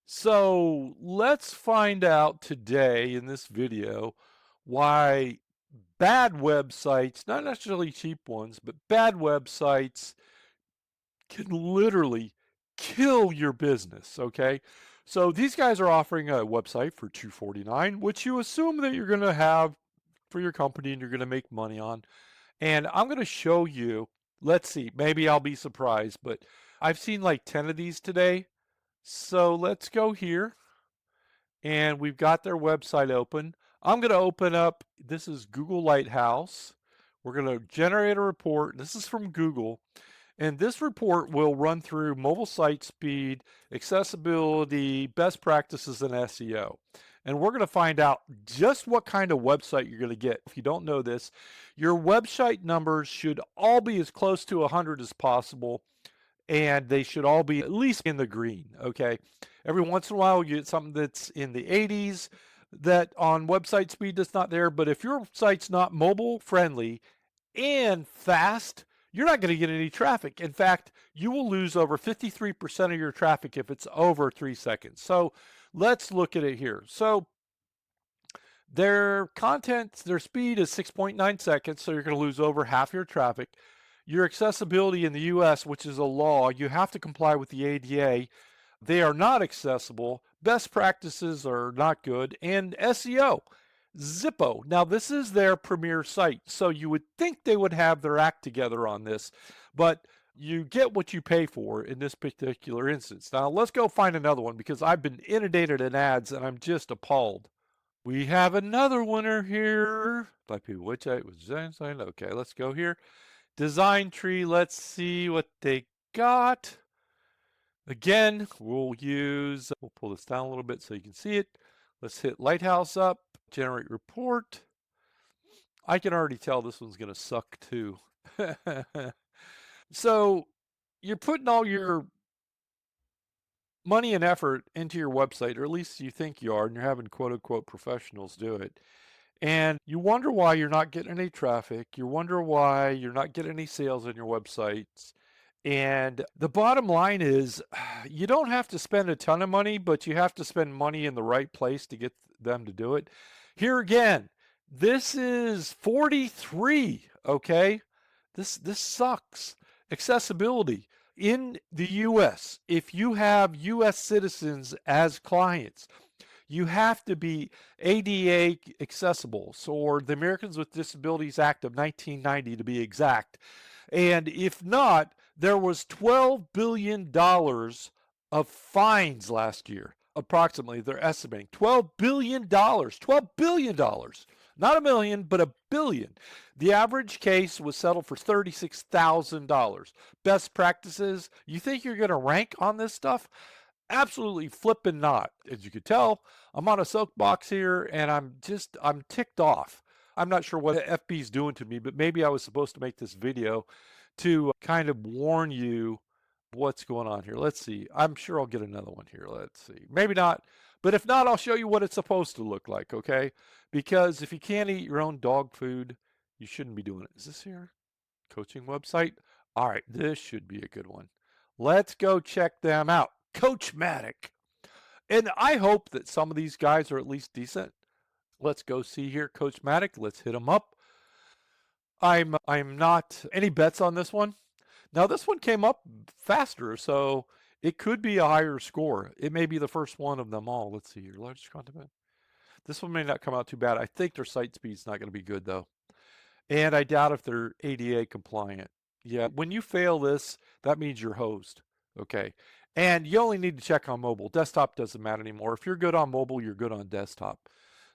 So let's find out today in this video why bad websites, not necessarily cheap ones, but bad websites can literally kill your business, okay? So these guys are offering a website for $249, which you assume that you're going to have for your company and you're going to make money on. And I'm going to show you, let's see, maybe I'll be surprised, but I've seen like 10 of these today. So let's go here and we've got their website open. I'm going to open up, this is Google Lighthouse. We're going to generate a report. This is from Google. And this report will run through mobile site speed, accessibility, best practices, and SEO. And we're going to find out just what kind of website you're going to get. If you don't know this, your website numbers should all be as close to 100 as possible, and they should all be at least in the green, okay? Every once in a while, you get something that's in the 80s that on website speed that's not there. But if your site's not mobile friendly and fast, you're not going to get any traffic. In fact, you will lose over 53% of your traffic if it's over 3 seconds. So let's look at it here. So their content, their speed is 6.9 seconds, so you're going to lose over half your traffic. Your accessibility in the US, which is a law, you have to comply with the ADA. They are not accessible. Best practices are not good. And SEO, Zippo. Now, this is their premier site, so you would think they would have their act together on this, but you get what you pay for in this particular instance. Now, let's go find another one because I've been inundated in ads and I'm just appalled. We have another winner here. Like people, which I was design. Okay, let's go here. Design tree. Let's see what they got. Again, we'll pull this down a little bit so you can see it. Let's hit Lighthouse up, generate report. I can already tell this one's going to suck too. So you're putting all your money and effort into your website, or at least you think you are, and you're having quote unquote professionals do it. And you wonder why you're not getting any traffic. You wonder why you're not getting any sales on your websites. And the bottom line is you don't have to spend a ton of money, but you have to spend money in the right place to get them to do it. Here again, this is 43, okay? This sucks. Accessibility in the US, if you have US citizens as clients, you have to be ADA accessible, so, or the Americans with Disabilities Act of 1990 to be exact. And if not, there was $12 billion of fines last year. Approximately, they're estimating $12 billion. $12 billion. Not a million, but a billion. The average case was settled for $36,000. Best practices, you think you're going to rank on this stuff? Absolutely flipping not. As you could tell, I'm on a soapbox here and I'm ticked off. I'm not sure what FB is doing to me, but maybe I was supposed to make this video to kind of warn you what's going on here. Let's see. I'm sure I'll get another one here. Let's see. Maybe not, but if not, I'll show you what it's supposed to look like, okay? Because if you can't eat your own dog food, you shouldn't be doing it. Is this here? Coaching website? All right, this should be a good one. Let's go check them out. CoachMatic. And I hope that some of these guys are at least decent. Let's go see here. CoachMatic. Let's hit them up. I'm not any bets on this one. Now this one came up faster, so it could be a higher score. It may be the first one of them all. Let's see here. Largest content. This one may not come out too bad. I think their site speed's not going to be good though. And I doubt if they're ADA compliant. Yeah, when you fail this, that means you're hosed. Okay. And you only need to check on mobile. Desktop doesn't matter anymore. If you're good on mobile, you're good on desktop.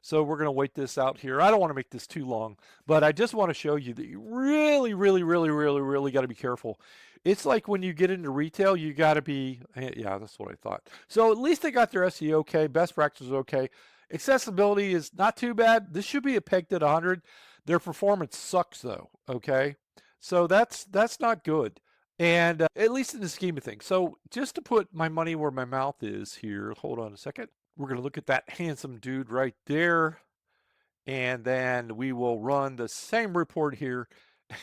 So we're going to wait this out here. I don't want to make this too long, but I just want to show you that you really, really, really, really, really got to be careful. It's like when you get into retail, you got to be, yeah, that's what I thought. So at least they got their SEO okay. Best practices okay. Accessibility is not too bad. This should be a pegged at 100. Their performance sucks though, okay? So that's not good. And at least in the scheme of things. So just to put my money where my mouth is here, hold on a second. We're going to look at that handsome dude right there. And then we will run the same report here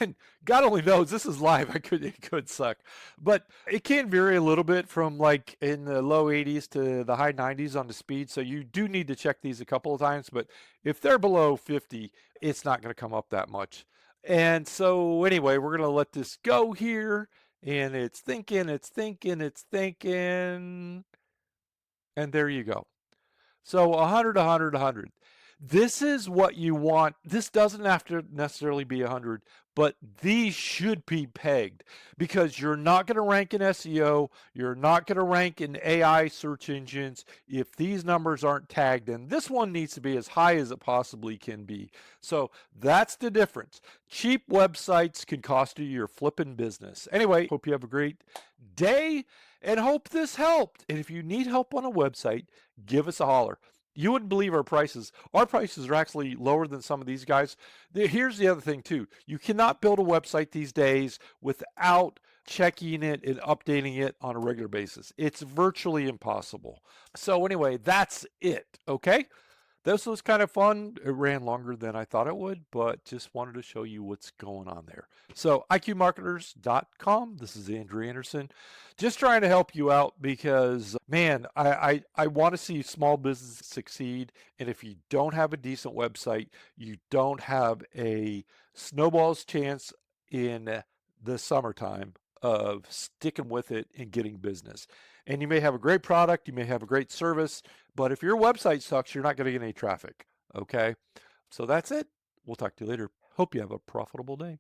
And God only knows this is live. It could suck, but it can vary a little bit from like in the low 80s to the high 90s on the speed. So you do need to check these a couple of times. But if they're below 50, it's not going to come up that much. And so anyway, we're going to let this go here. And it's thinking, it's thinking, it's thinking. And there you go. So 100, 100, 100. This is what you want. This doesn't have to necessarily be 100, but these should be pegged because you're not going to rank in SEO. You're not going to rank in AI search engines if these numbers aren't tagged. And this one needs to be as high as it possibly can be. So that's the difference. Cheap websites can cost you your flipping business. Anyway, hope you have a great day and hope this helped. And if you need help on a website, give us a holler. You wouldn't believe our prices. Our prices are actually lower than some of these guys. Here's the other thing too. You cannot build a website these days without checking it and updating it on a regular basis. It's virtually impossible. So anyway, that's it, okay? This was kind of fun. It ran longer than I thought it would, but just wanted to show you what's going on there. So iqmarketers.com. This is Andrew Anderson. Just trying to help you out because, man, I want to see small businesses succeed. And if you don't have a decent website, you don't have a snowball's chance in the summertime of sticking with it and getting business. And you may have a great product, you may have a great service, but if your website sucks, you're not going to get any traffic. Okay. So that's it. We'll talk to you later. Hope you have a profitable day.